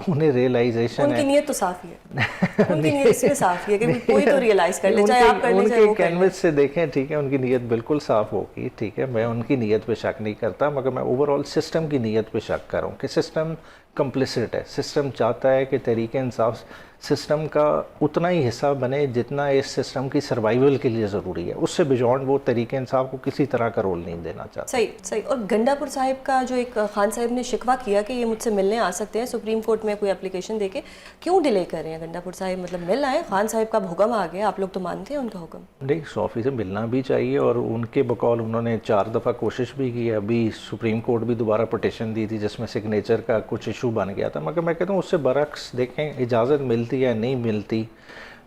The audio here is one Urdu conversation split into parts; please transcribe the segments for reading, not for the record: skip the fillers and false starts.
انہیں ریئلائزیشن ان ہے. کی نیت تو صاف ہی ہے، ان کی نیت اس میں صاف ہی ہے کہ کوئی تو ریئلائز کر لے، چاہے آپ کر لیں چاہے وہ ان کے کر لیں. کینوس سے دیکھیں، ٹھیک ہے، ان کی نیت بالکل صاف ہوگی، ٹھیک ہے، میں ان کی نیت پہ شک نہیں کرتا، مگر میں اوور آل سسٹم کی نیت پہ شک کر رہا ہوں کہ سسٹم کمپلیسٹ ہے. سسٹم چاہتا ہے کہ تحریک انصاف سسٹم کا اتنا ہی حصہ بنے جتنا اس سسٹم کی سروائیول کے لیے ضروری ہے، اس سے بیونڈ وہ تحریک انصاف کو کسی طرح کا رول نہیں دینا چاہتے. صحیح صحیح. اور گنڈا پور صاحب کا جو ایک خان صاحب نے شکوہ کیا کہ یہ مجھ سے ملنے آ سکتے ہیں سپریم کورٹ میں کوئی اپلیکیشن دے کے، کیوں ڈیلے کر رہے ہیں گنڈا پور صاحب؟ مطلب مل آئے، خان صاحب کا حکم آ گیا، آپ لوگ تو مانتے ہیں ان کا حکم. نہیں، 100% ملنا بھی چاہیے، اور ان کے بقول انہوں نے 4 دفعہ کوشش بھی کی ہے. ابھی سپریم کورٹ بھی دوبارہ پٹیشن دی تھی جس میں سگنیچر کا کچھ ایشو بن گیا تھا، مگر میں کہتا ہوں اس سے برعکس دیکھیں، اجازت ملتی ہے نہیں ملتی،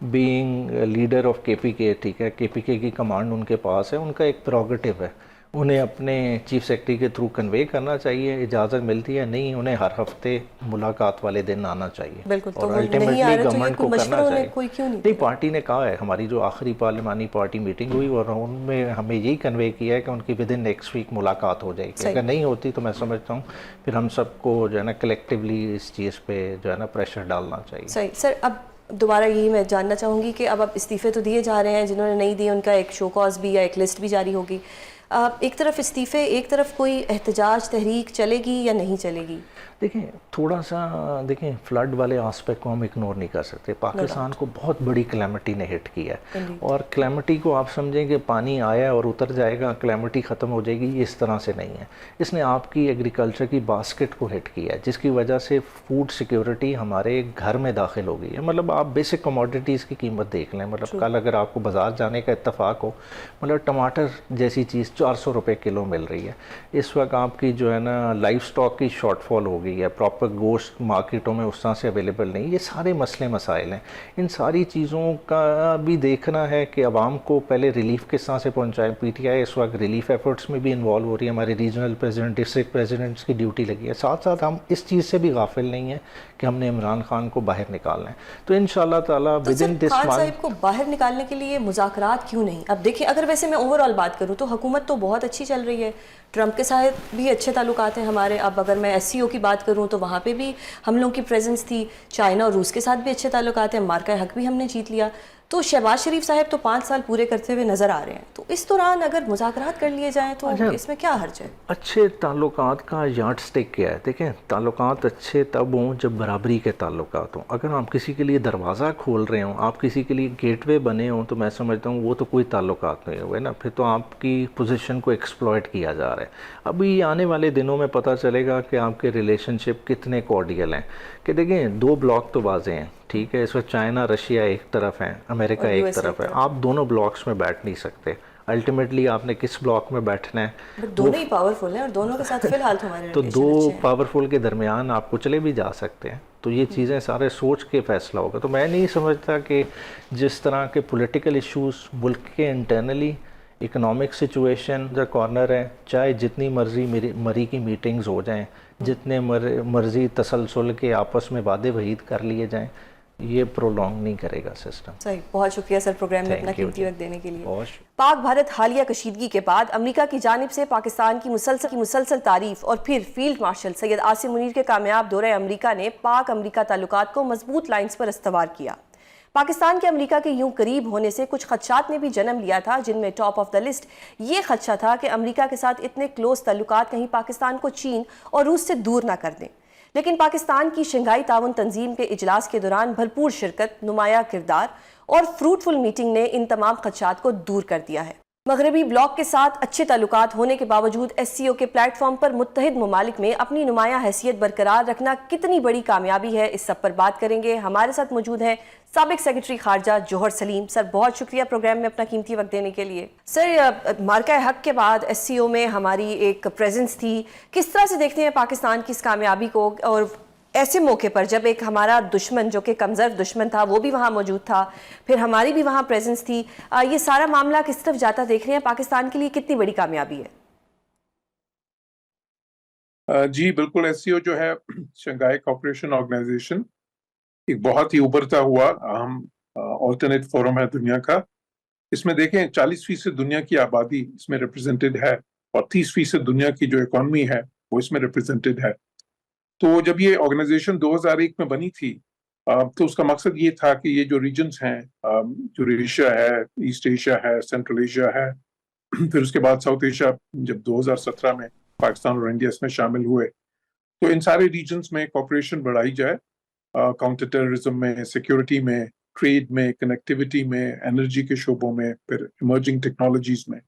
بینگ لیڈر آف کے پی کے، ٹھیک ہے، کے پی کے کی کمانڈ ان کے پاس ہے، ان کا ایک پروگیٹو ہے، انہیں اپنے چیف سیکرٹری کے تھرو کنوے کرنا چاہیے. اجازت ملتی ہے نہیں، انہیں ہر ہفتے ملاقات والے دن آنا چاہیے، بالکل. اور تو وہ نہیں آ الٹیمیٹلی رہے تو یہ گورنمنٹ کوئی کو مشورہ کرنا انہیں چاہیے. کوئی کیوں نہیں نہیں، دے رہا؟ پارٹی نے کہا ہے، ہماری جو آخری پارلیمانی پارٹی میٹنگ ہوئی اور ان میں ہمیں یہی کنوے کیا ہے کہ ان کی ود ان نیکسٹ ویک ملاقات ہو جائے گی. اگر نہیں ہوتی تو میں سمجھتا ہوں پھر ہم سب کو جو ہے نا کلیکٹیولی اس چیز پہ جو ہے نا پریشر ڈالنا چاہیے. صحیح. سر اب دوبارہ یہی میں جاننا چاہوں گی کہ اب استعفے تو دیے جا رہے ہیں، جنہوں نے نہیں دیے ان کا ایک شو کاز بھی یا ایک لسٹ بھی جاری ہوگی. ایک طرف استعفے، ایک طرف کوئی احتجاج تحریک چلے گی یا نہیں چلے گی؟ دیکھیں تھوڑا سا دیکھیں، فلڈ والے آسپیکٹ کو ہم اگنور نہیں کر سکتے. پاکستان کو بہت بڑی کلیمٹی نے ہٹ کیا ہے، اور کلیمٹی کو آپ سمجھیں کہ پانی آیا اور اتر جائے گا، کلیمٹی ختم ہو جائے گی، یہ اس طرح سے نہیں ہے. اس نے آپ کی ایگریکلچر کی باسکٹ کو ہٹ کیا ہے، جس کی وجہ سے فوڈ سیکیورٹی ہمارے گھر میں داخل ہو گئی ہے. مطلب آپ بیسک کموڈیٹیز کی قیمت دیکھ لیں، مطلب کل اگر آپ کو بازار جانے کا اتفاق ہو، مطلب ٹماٹر جیسی چیز 400 روپے کلو مل رہی ہے. اس وقت آپ کی جو ہے نا لائف سٹاک کی شارٹ فال ہو گئی ہے، پراپر گوشت مارکیٹوں میں اس طرح سے اویلیبل نہیں. یہ سارے مسئلے مسائل ہیں. ان ساری چیزوں کا بھی دیکھنا ہے کہ عوام کو پہلے ریلیف کس طرح سے پہنچائیں. پی ٹی آئی اس وقت ریلیف ایفرٹس میں بھی انوالو ہو رہی ہے، ہمارے ریجنل پریزیڈنٹ، ڈسٹرکٹ پریزیڈنٹس کی ڈیوٹی لگی ہے. ساتھ ساتھ ہم اس چیز سے بھی غافل نہیں ہیں کہ ہم نے عمران خان کو باہر نکالنا ہے. تو انشاءاللہ تعالیٰ تو with sir in this Khan month. صاحب کو باہر نکالنے کے لیے مذاکرات کیوں نہیں؟ اب دیکھیں، اگر ویسے میں اوور آل بات کروں تو حکومت تو بہت اچھی چل رہی ہے، ٹرمپ کے ساتھ بھی اچھے تعلقات ہیں ہمارے. اب اگر میں ایس سی او کی بات کروں تو وہاں پہ بھی ہم لوگوں کی پریزنس تھی، چائنا اور روس کے ساتھ بھی اچھے تعلقات ہیں، مارکہ حق بھی ہم نے جیت لیا. تو شہباز شریف صاحب تو 5 سال پورے کرتے ہوئے نظر آ رہے ہیں، تو اس دوران اگر مذاکرات کر لیے جائیں تو اس میں کیا حرج ہے؟ اچھے تعلقات کا یارڈ سٹک کیا ہے؟ دیکھیں، تعلقات اچھے تب ہوں جب برابری کے تعلقات ہوں. اگر آپ کسی کے لیے دروازہ کھول رہے ہوں، آپ کسی کے لیے گیٹ وے بنے ہوں، تو میں سمجھتا ہوں وہ تو کوئی تعلقات نہیں ہوئے نا، پھر تو آپ کی پوزیشن کو ایکسپلائٹ کیا جا رہا ہے. ابھی آنے والے دنوں میں پتہ چلے گا کہ آپ کے ریلیشن شپ کتنے کارڈیل ہیں. کہ دیکھیں 2 بلاک تو واضح ہیں، ٹھیک ہے، اس وقت چائنا رشیا ایک طرف ہیں، امریکہ ایک طرف ہے. آپ دونوں بلاکس میں بیٹھ نہیں سکتے. الٹیمیٹلی آپ نے کس بلاک میں بیٹھنا ہے، دونوں ہی پاورفل ہیں اور دونوں کے ساتھ فی الحال ہمارے تو ریلیشن 2 اچھے ہیں. پاورفل کے درمیان آپ کو چلے بھی جا سکتے ہیں. تو یہ چیزیں سارے سوچ کے فیصلہ ہوگا. تو میں نہیں سمجھتا کہ جس طرح کے پولیٹیکل ایشوز ملک کے انٹرنلی، اکنامک سچویشن جو کارنر ہے، چاہے جتنی مرضی مری کی میٹنگز ہو جائیں، جتنے مرضی تسلسل کے آپس میں وعدے وعید کر لیے جائیں، یہ پرولونگ نہیں کرے گا سسٹم. صحیح. بہت شکریہ سر پروگرام میں اپنا قیمتی وقت دینے کے لیے. بہت پاک بھارت حالیہ کشیدگی کے بعد امریکہ کی جانب سے پاکستان کی مسلسل تعریف اور پھر فیلڈ مارشل سید عاصم منیر کے کامیاب دورہ امریکہ نے پاک امریکہ تعلقات کو مضبوط لائنز پر استوار کیا. پاکستان کے امریکہ کے یوں قریب ہونے سے کچھ خدشات نے بھی جنم لیا تھا، جن میں ٹاپ آف دا لسٹ یہ خدشہ تھا کہ امریکہ کے ساتھ اتنے کلوز تعلقات کہیں پاکستان کو چین اور روس سے دور نہ کر دیں. لیکن پاکستان کی شنگھائی تعاون تنظیم کے اجلاس کے دوران بھرپور شرکت، نمایاں کردار اور فروٹفل میٹنگ نے ان تمام خدشات کو دور کر دیا ہے. مغربی بلاک کے ساتھ اچھے تعلقات ہونے کے باوجود ایس سی او کے پلیٹ فارم پر متحد ممالک میں اپنی نمایاں حیثیت برقرار رکھنا کتنی بڑی کامیابی ہے، اس سب پر بات کریں گے. ہمارے ساتھ موجود ہیں سابق سیکرٹری خارجہ جوہر سلیم. سر بہت شکریہ پروگرام میں اپنا قیمتی وقت دینے کے لیے. سر مارکہ حق کے بعد ایس سی او میں ہماری ایک پریزنس تھی، کس طرح سے دیکھتے ہیں پاکستان کی اس کامیابی کو، اور ایسے موقع پر جب ایک ہمارا دشمن جو کہ کمزور دشمن تھا وہ بھی وہاں موجود تھا، پھر ہماری بھی وہاں پریزنس تھی، یہ سارا معاملہ کس طرف جاتا دیکھ رہے ہیں؟ پاکستان کے لیے کتنی بڑی کامیابی ہے؟ جی بالکل، ایس سی او جو ہے شنگھائی کوآپریشن آرگنائزیشن ایک بہت ہی ابھرتا ہوا اہم آلٹرنیٹ فورم ہے دنیا کا. اس میں دیکھیں 40% دنیا کی آبادی اس میں ریپرزینٹڈ ہے، اور 30% دنیا کی جو اکانومی ہے وہ اس میں ریپرزینٹڈ ہے. تو جب یہ آرگنائزیشن 2001 میں بنی تھی تو اس کا مقصد یہ تھا کہ یہ جو ریجنز ہیں، جو ایشیا ہے، ایسٹ ایشیا ہے، سینٹرل ایشیا ہے، پھر اس کے بعد ساؤتھ ایشیا جب 2017 میں پاکستان اور انڈیا اس میں شامل ہوئے، تو ان سارے ریجنز میں کوآپریشن بڑھائی جائے، کاؤنٹر ٹیررزم میں، سیکیورٹی میں، ٹریڈ میں، کنیکٹیوٹی میں، انرجی کے شعبوں میں، پھر ایمرجنگ ٹیکنالوجیز میں.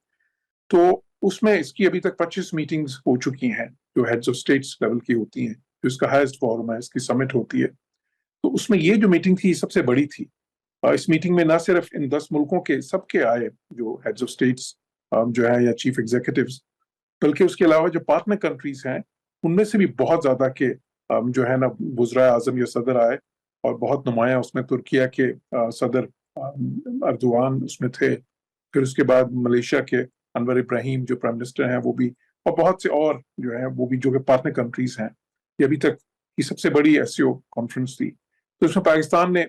تو اس میں اس کی ابھی تک 25 میٹنگز ہو چکی ہیں جو ہیڈز آف اسٹیٹس لیول کی ہوتی ہیں، جو اس کا ہائیسٹ فورم ہے، اس کی سمٹ ہوتی ہے. تو اس میں یہ جو میٹنگ تھی سب سے بڑی تھی. اس میٹنگ میں نہ صرف ان 10 ملکوں کے سب کے آئے جو ہیڈز آف اسٹیٹس جو ہے یا چیف ایگزیکٹوز، بلکہ اس کے علاوہ جو پارٹنر کنٹریز ہیں ان میں سے بھی بہت زیادہ کے جو ہے نا وزرائے اعظم یا صدر آئے، اور بہت نمایاں اس میں ترکیہ کے صدر اردوان اس میں تھے، پھر اس کے بعد ملیشیا کے انور ابراہیم جو پرائم منسٹر ہیں وہ بھی، اور بہت سے اور جو ہیں وہ بھی جو کہ پارٹنر کنٹریز ہیں. یہ ابھی تک کی سب سے بڑی ایسیو کانفرنس تھی. تو اس میں پاکستان نے،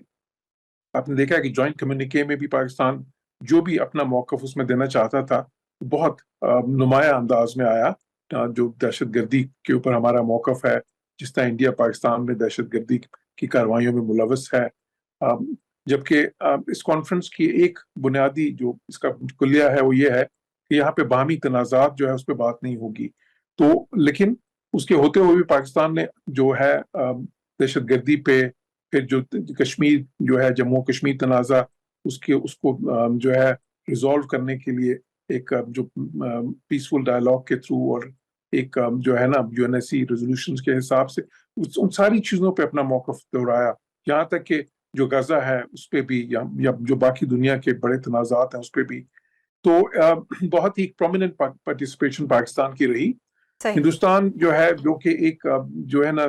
آپ نے دیکھا کہ جوائنٹ کمیونیکے میں بھی پاکستان جو بھی اپنا موقف اس میں دینا چاہتا تھا بہت نمایاں انداز میں آیا. جو دہشت گردی کے اوپر ہمارا موقف ہے، جس طرح انڈیا پاکستان میں دہشت گردی کی کارروائیوں میں ملوث ہے، جبکہ اس کانفرنس کی ایک بنیادی جو اس کا کلیہ ہے وہ یہ ہے کہ یہاں پہ باہمی تنازعات جو ہے اس پہ بات نہیں ہوگی. تو لیکن اس کے ہوتے ہوئے بھی پاکستان نے جو ہے دہشت گردی پہ، پھر جو کشمیر جو ہے جموں کشمیر تنازع اس کو جو ہے ریزالو کرنے کے لیے ایک جو پیسفل ڈائلاگ کے تھرو، اور ایک جو ہے نا UNSC ریزولوشنز کے حساب سے ان ساری چیزوں پہ اپنا موقف دہرایا. یہاں تک کہ جو غزہ ہے اس پہ بھی، یا جو باقی دنیا کے بڑے تنازعات ہیں اس پہ بھی. تو بہت ہی پرومیننٹ پارٹیسپیشن پاکستان کی رہی. ہندوستان جو ہے جو کہ ایک جو ہے نا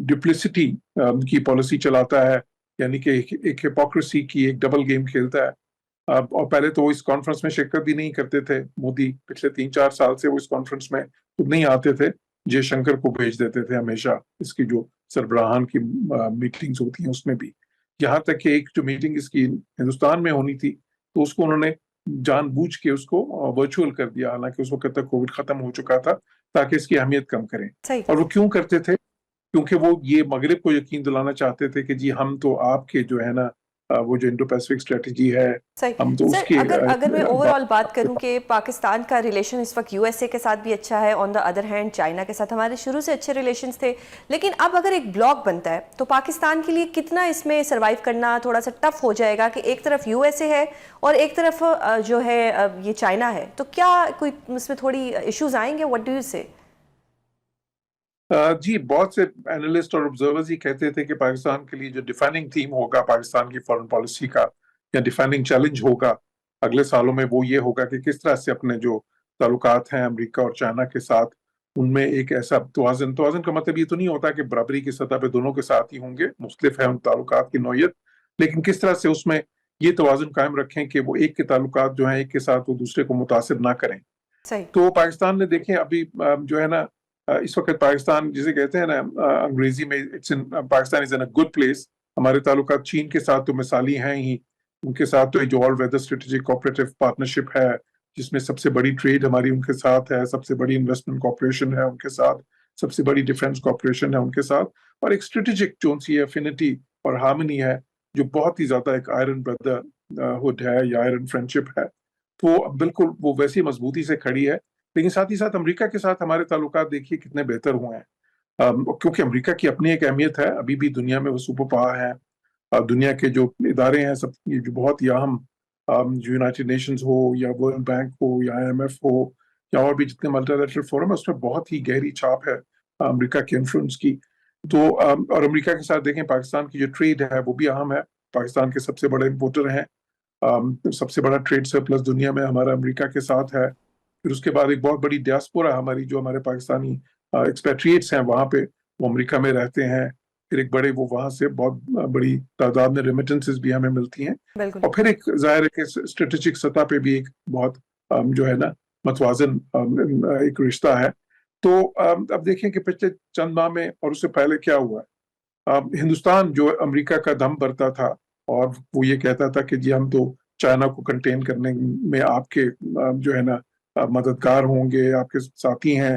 ڈپلیسٹی کی پالیسی چلاتا ہے، یعنی کہ ایک ہپوکریسی کی ایک ڈبل گیم کھیلتا ہے. اور پہلے تو وہ اس کانفرنس میں شرکت بھی نہیں کرتے تھے. مودی پچھلے 3-4 سال سے وہ اس کانفرنس میں خود نہیں آتے تھے، جے شنکر کو بھیج دیتے تھے ہمیشہ اس کی جو سربراہان کی میٹنگز ہوتی ہیں اس میں بھی. یہاں تک کہ ایک جو میٹنگ اس کی ہندوستان میں ہونی تھی تو اس کو انہوں نے جان بوجھ کے اس کو ورچوئل کر دیا، حالانکہ اس وقت تک کووڈ ختم ہو چکا تھا، تاکہ اس کی اہمیت کم کریں. اور وہ کیوں کرتے تھے؟ کیونکہ وہ یہ مغرب کو یقین دلانا چاہتے تھے کہ جی ہم تو آپ کے جو ہے نا وہ جو انڈو پیسفک اسٹریٹجی ہے ہم تو اس کی. اگر میں اوور آل بات کروں کہ پاکستان کا ریلیشن اس وقت USA کے ساتھ بھی اچھا ہے، آن دا ادر ہینڈ چائنا کے ساتھ ہمارے شروع سے اچھے ریلیشنز تھے، لیکن اب اگر ایک بلاک بنتا ہے تو پاکستان کے لیے کتنا اس میں سروائیو کرنا تھوڑا سا ٹف ہو جائے گا کہ ایک طرف USA ہے اور ایک طرف جو ہے یہ چائنا ہے. تو کیا کوئی اس میں تھوڑی ایشوز آئیں گے؟ واٹ ڈو یو سے؟ جی بہت سے اینالسٹ اور آبزرورز ہی کہتے تھے کہ پاکستان کے لیے جو ڈیفائننگ تھیم ہوگا پاکستان کی فارن پالیسی کا، یا ڈیفائننگ چیلنج ہوگا اگلے سالوں میں، وہ یہ ہوگا کہ کس طرح سے اپنے جو تعلقات ہیں امریکہ اور چائنا کے ساتھ ان میں ایک ایسا توازن کا مطلب یہ تو نہیں ہوتا کہ برابری کی سطح پہ دونوں کے ساتھ ہی ہوں گے، مختلف ہے ان تعلقات کی نوعیت، لیکن کس طرح سے اس میں یہ توازن قائم رکھیں کہ وہ ایک کے تعلقات جو ہیں ایک کے ساتھ وہ دوسرے کو متاثر نہ کریں. تو پاکستان نے دیکھیں ابھی جو ہے نا اس وقت پاکستان جسے کہتے ہیں نا انگریزی میں پاکستان از ان اے گڈ پلیس. ہمارے تعلقات چین کے ساتھ تو مثالی ہیں ہی، ان کے ساتھ تو جو آل ویدر اسٹریٹجک کوآپریٹو پارٹنرشپ ہے جس میں سب سے بڑی ٹریڈ ہماری ان کے ساتھ ہے، سب سے بڑی انویسٹمنٹ کوآپریشن ہے ان کے ساتھ، سب سے بڑی ڈیفنس کوآپریشن ہے ان کے ساتھ، اور ایک اسٹریٹجک جو سی افینٹی اور ہارمنی ہے جو بہت ہی زیادہ ایک آئرن بردرہڈ ہے یا آئرن فرینڈشپ ہے. تو بالکل وہ ویسی مضبوطی سے کھڑی ہے. لیکن ساتھ ہی ساتھ امریکہ کے ساتھ ہمارے تعلقات دیکھیے کتنے بہتر ہوئے ہیں، کیونکہ امریکہ کی اپنی ایک اہمیت ہے. ابھی بھی دنیا میں وہ سپر پاور ہے. دنیا کے جو ادارے ہیں سب جو بہت ہی اہم، یونائٹڈ نیشنز ہو یا ورلڈ بینک ہو یا IMF ہو یا اور بھی جتنے ملٹی لیٹرل فورم ہے، اس میں بہت ہی گہری چھاپ ہے امریکہ کے انفلوئنس کی. تو اور امریکہ کے ساتھ دیکھیں پاکستان کی جو ٹریڈ ہے وہ بھی اہم ہے. پاکستان کے سب سے بڑے امپورٹر ہیں، سب سے بڑا ٹریڈ سرپلس دنیا میں ہمارا امریکہ کے ساتھ ہے. پھر اس کے بعد ایک بہت بڑی ڈیاسپورا ہماری، جو ہمارے پاکستانی ایکسپیٹریٹس ہیں وہاں پہ وہ امریکہ میں رہتے ہیں. پھر ایک بڑے وہ وہاں سے بہت بڑی تعداد میں ریمیٹنسز بھی ہمیں ملتی ہیں. اور پھر ایک ظاہر ہے کہ اسٹریٹجک سطح پہ بھی ایک بہت جو ہے نا متوازن ایک رشتہ ہے. تو اب دیکھیں کہ پچھلے چند ماہ میں اور اس سے پہلے کیا ہوا ہے. ہندوستان جو امریکہ کا دم بھرتا تھا اور وہ یہ کہتا تھا کہ جی ہم تو چائنا کو کنٹین کرنے میں آپ کے جو ہے نا مددگار ہوں گے، آپ کے ساتھی ہیں،